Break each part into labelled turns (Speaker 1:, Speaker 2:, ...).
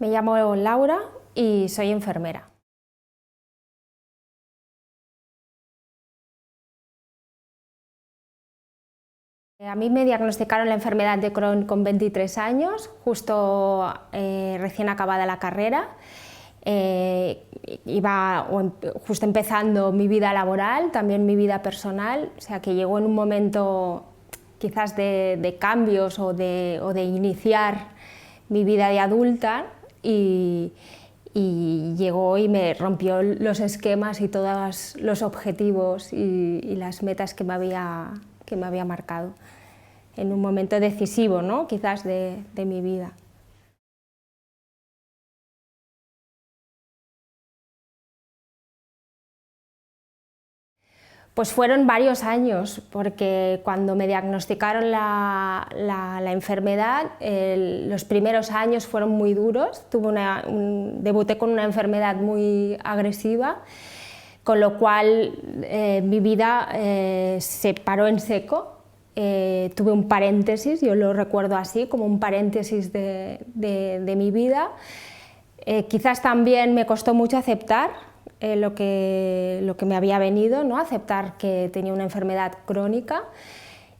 Speaker 1: Me llamo Laura y soy enfermera. A mí me diagnosticaron la enfermedad de Crohn con 23 años, justo recién acabada la carrera. Iba justo empezando mi vida laboral, también mi vida personal, o sea que llegó en un momento quizás de cambios o de iniciar mi vida de adulta y llegó y me rompió los esquemas y todos los objetivos y las metas que me había marcado en un momento decisivo, ¿no? Quizás de mi vida. Pues fueron varios años, porque cuando me diagnosticaron la enfermedad, los primeros años fueron muy duros. Debuté con una enfermedad muy agresiva, con lo cual mi vida se paró en seco. Tuve un paréntesis, yo lo recuerdo así, como un paréntesis de mi vida. Quizás también me costó mucho aceptar lo que me había venido, ¿no? Aceptar que tenía una enfermedad crónica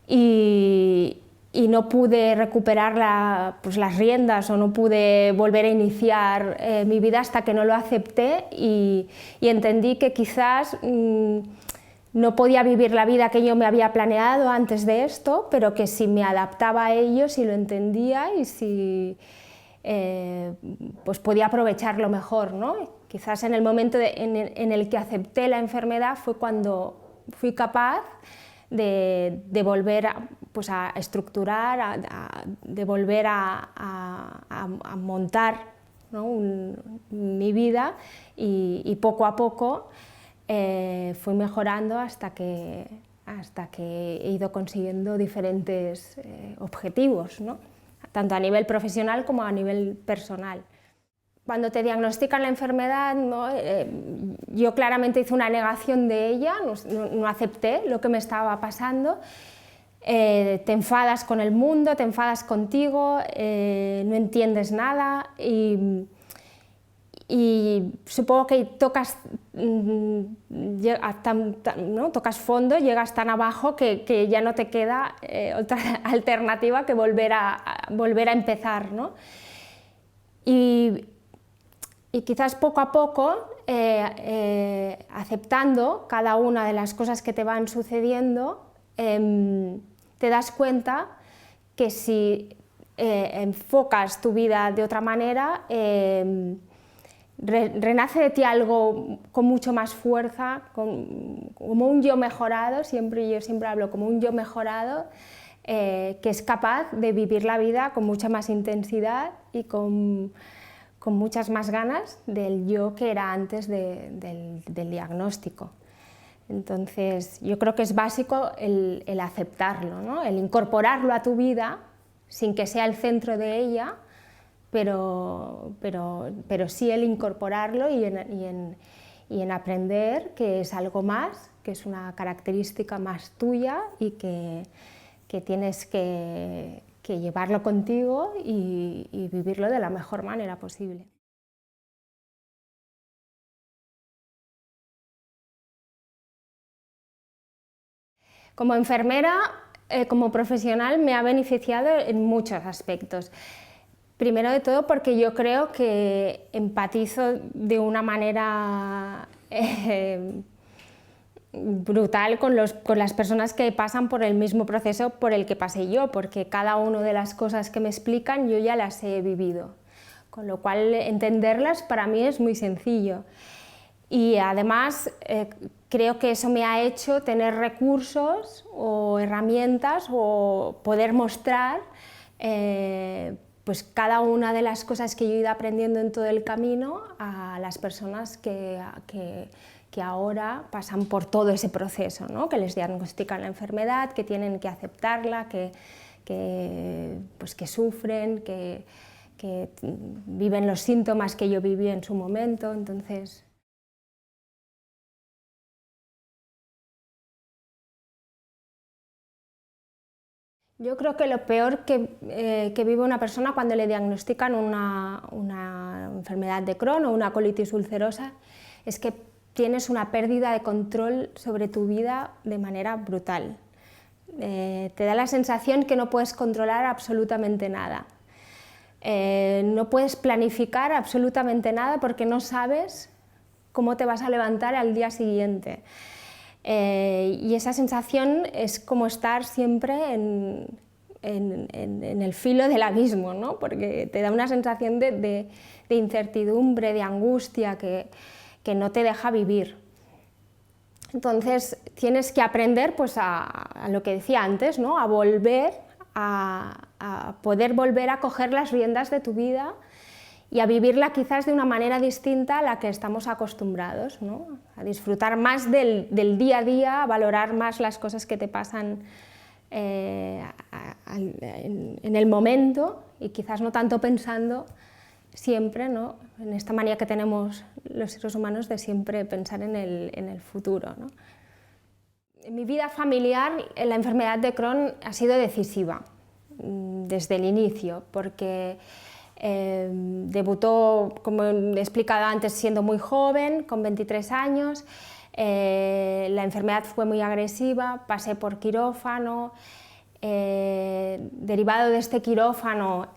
Speaker 1: y no pude recuperar las riendas o no pude volver a iniciar mi vida hasta que no lo acepté y entendí que quizás no podía vivir la vida que yo me había planeado antes de esto, pero que si me adaptaba a ello, si lo entendía y si pues podía aprovecharlo mejor, ¿no? Quizás en el momento en el que acepté la enfermedad fue cuando fui capaz de volver a estructurar, de volver a montar, ¿no? mi vida y poco a poco fui mejorando hasta que he ido consiguiendo diferentes objetivos, ¿no? Tanto a nivel profesional como a nivel personal. Cuando te diagnostican la enfermedad, ¿no? Yo claramente hice una negación de ella, no acepté lo que me estaba pasando. Te enfadas con el mundo, te enfadas contigo, no entiendes nada y supongo que tocas fondo, llegas tan abajo que ya no te queda otra alternativa que volver a empezar, ¿no? Y quizás poco a poco, aceptando cada una de las cosas que te van sucediendo, te das cuenta que si enfocas tu vida de otra manera, renace de ti algo con mucho más fuerza, como un yo mejorado, yo siempre hablo como un yo mejorado, que es capaz de vivir la vida con mucha más intensidad y con muchas más ganas del yo que era antes del diagnóstico. Entonces, yo creo que es básico el aceptarlo, ¿no? El incorporarlo a tu vida sin que sea el centro de ella, pero sí el incorporarlo y en aprender que es algo más, que es una característica más tuya y que tienes que llevarlo contigo y vivirlo de la mejor manera posible. Como enfermera, como profesional, me ha beneficiado en muchos aspectos. Primero de todo porque yo creo que empatizo de una manera brutal con las personas que pasan por el mismo proceso por el que pasé yo, porque cada una de las cosas que me explican yo ya las he vivido, con lo cual entenderlas para mí es muy sencillo. Y además creo que eso me ha hecho tener recursos o herramientas o poder mostrar pues cada una de las cosas que yo he ido aprendiendo en todo el camino a las personas que ahora pasan por todo ese proceso, ¿no? Que les diagnostican la enfermedad, que tienen que aceptarla, que sufren, que viven los síntomas que yo viví en su momento. Entonces, Yo creo que lo peor que vive una persona cuando le diagnostican una enfermedad de Crohn o una colitis ulcerosa es que tienes una pérdida de control sobre tu vida de manera brutal. Te da la sensación que no puedes controlar absolutamente nada. No puedes planificar absolutamente nada porque no sabes cómo te vas a levantar al día siguiente. Y esa sensación es como estar siempre en el filo del abismo, ¿no? Porque te da una sensación de incertidumbre, de angustia que no te deja vivir. Entonces tienes que aprender pues, a lo que decía antes, ¿no? A volver, a poder volver a coger las riendas de tu vida y a vivirla quizás de una manera distinta a la que estamos acostumbrados, ¿no? A disfrutar más del día a día, a valorar más las cosas que te pasan en el momento y quizás no tanto pensando siempre, ¿no? En esta manía que tenemos los seres humanos de siempre pensar en el futuro, ¿no? En mi vida familiar la enfermedad de Crohn ha sido decisiva desde el inicio, porque debutó, como he explicado antes, siendo muy joven, con 23 años, la enfermedad fue muy agresiva, pasé por quirófano, derivado de este quirófano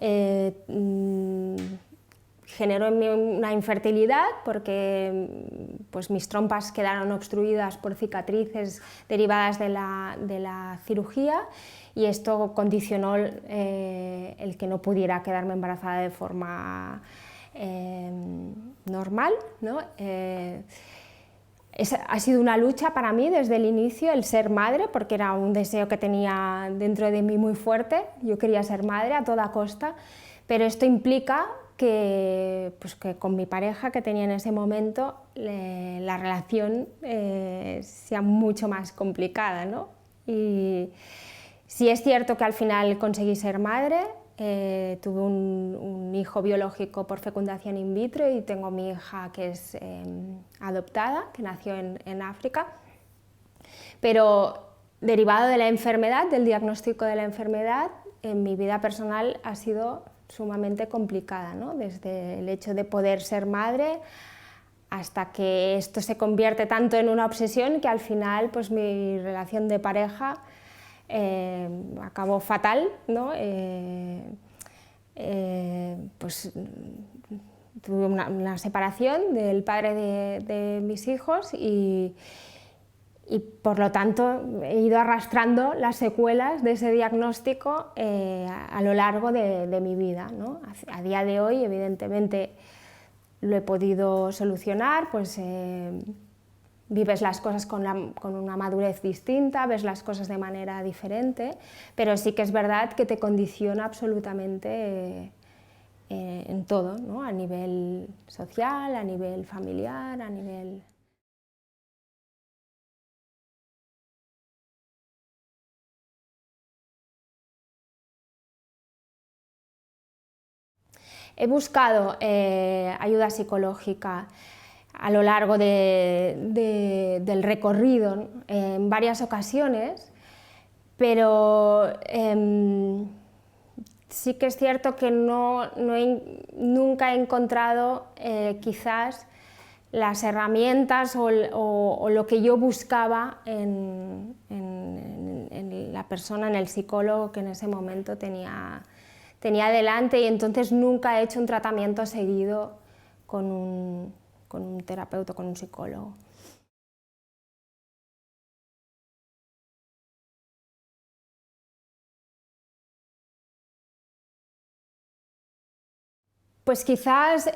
Speaker 1: generó en mí una infertilidad porque pues, mis trompas quedaron obstruidas por cicatrices derivadas de la cirugía y esto condicionó el que no pudiera quedarme embarazada de forma normal, ¿no? Ha sido una lucha para mí desde el inicio el ser madre, porque era un deseo que tenía dentro de mí muy fuerte. Yo quería ser madre a toda costa, pero esto implica que con mi pareja que tenía en ese momento la relación sea mucho más complicada, ¿no? Y sí es cierto que al final conseguí ser madre, tuve un hijo biológico por fecundación in vitro y tengo mi hija que es adoptada, que nació en África, pero derivado de la enfermedad, del diagnóstico de la enfermedad, en mi vida personal ha sido sumamente complicada, ¿no? Desde el hecho de poder ser madre hasta que esto se convierte tanto en una obsesión que al final pues, mi relación de pareja acabó fatal, ¿no? Pues, tuve una separación del padre de mis hijos y por lo tanto he ido arrastrando las secuelas de ese diagnóstico a lo largo de mi vida, ¿no? A día de hoy, evidentemente, lo he podido solucionar, pues vives las cosas con una madurez distinta, ves las cosas de manera diferente, pero sí que es verdad que te condiciona absolutamente en todo, ¿no? A nivel social, a nivel familiar, a nivel... He buscado ayuda psicológica a lo largo del recorrido en varias ocasiones, pero sí que es cierto que nunca he encontrado quizás las herramientas o lo que yo buscaba en la persona, en el psicólogo que en ese momento tenía delante, y entonces nunca he hecho un tratamiento seguido con un terapeuta, con un psicólogo. Pues quizás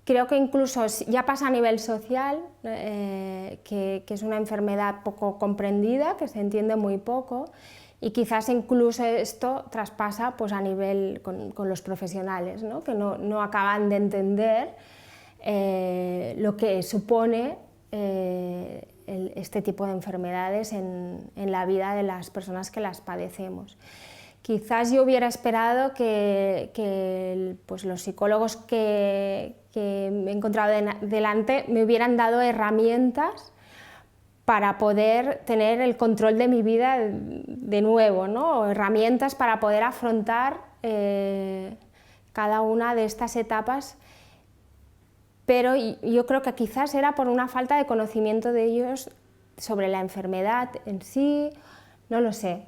Speaker 1: creo que incluso ya pasa a nivel social, que es una enfermedad poco comprendida, que se entiende muy poco, y quizás incluso esto traspasa pues, a nivel con los profesionales, ¿no? Que no acaban de entender lo que supone este tipo de enfermedades en la vida de las personas que las padecemos. Quizás yo hubiera esperado que pues los psicólogos que me he encontrado delante me hubieran dado herramientas para poder tener el control de mi vida de nuevo, ¿no? O herramientas para poder afrontar cada una de estas etapas, pero yo creo que quizás era por una falta de conocimiento de ellos sobre la enfermedad en sí, no lo sé.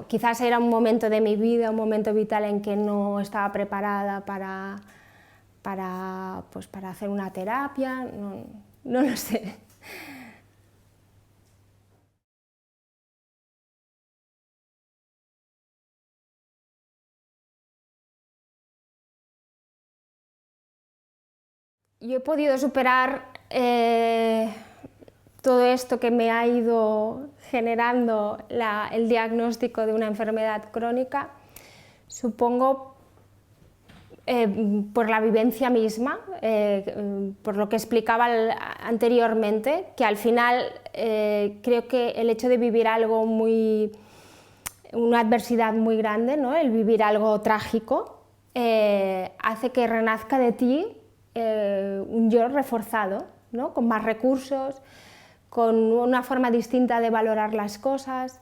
Speaker 1: Quizás era un momento de mi vida, un momento vital en que no estaba preparada para hacer una terapia, no lo sé. Yo he podido superar todo esto que me ha ido generando el diagnóstico de una enfermedad crónica, supongo por la vivencia misma, por lo que explicaba anteriormente, que al final creo que el hecho de vivir algo una adversidad muy grande, ¿no? El vivir algo trágico, hace que renazca de ti un yo reforzado, ¿no? Con más recursos, con una forma distinta de valorar las cosas,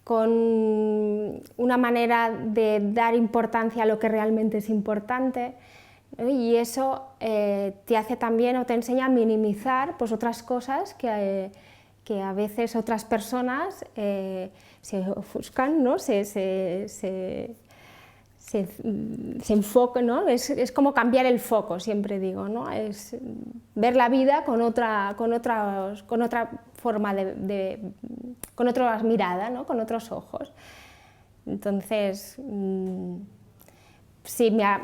Speaker 1: con una manera de dar importancia a lo que realmente es importante, ¿no? Y eso te hace también o te enseña a minimizar pues, otras cosas que a veces otras personas se ofuscan, ¿no? se enfoca, ¿no? Es como cambiar el foco, siempre digo, ¿no? Es ver la vida con otra forma con otra mirada, ¿no? Con otros ojos. Entonces, sí, me ha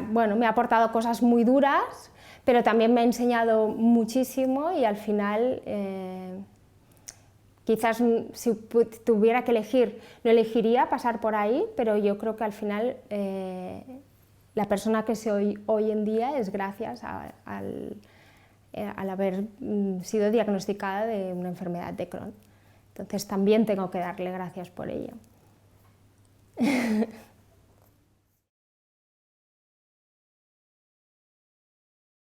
Speaker 1: aportado cosas muy duras, pero también me ha enseñado muchísimo y al final quizás si tuviera que elegir, no elegiría pasar por ahí, pero yo creo que al final la persona que soy hoy en día es gracias al haber sido diagnosticada de una enfermedad de Crohn. Entonces también tengo que darle gracias por ello.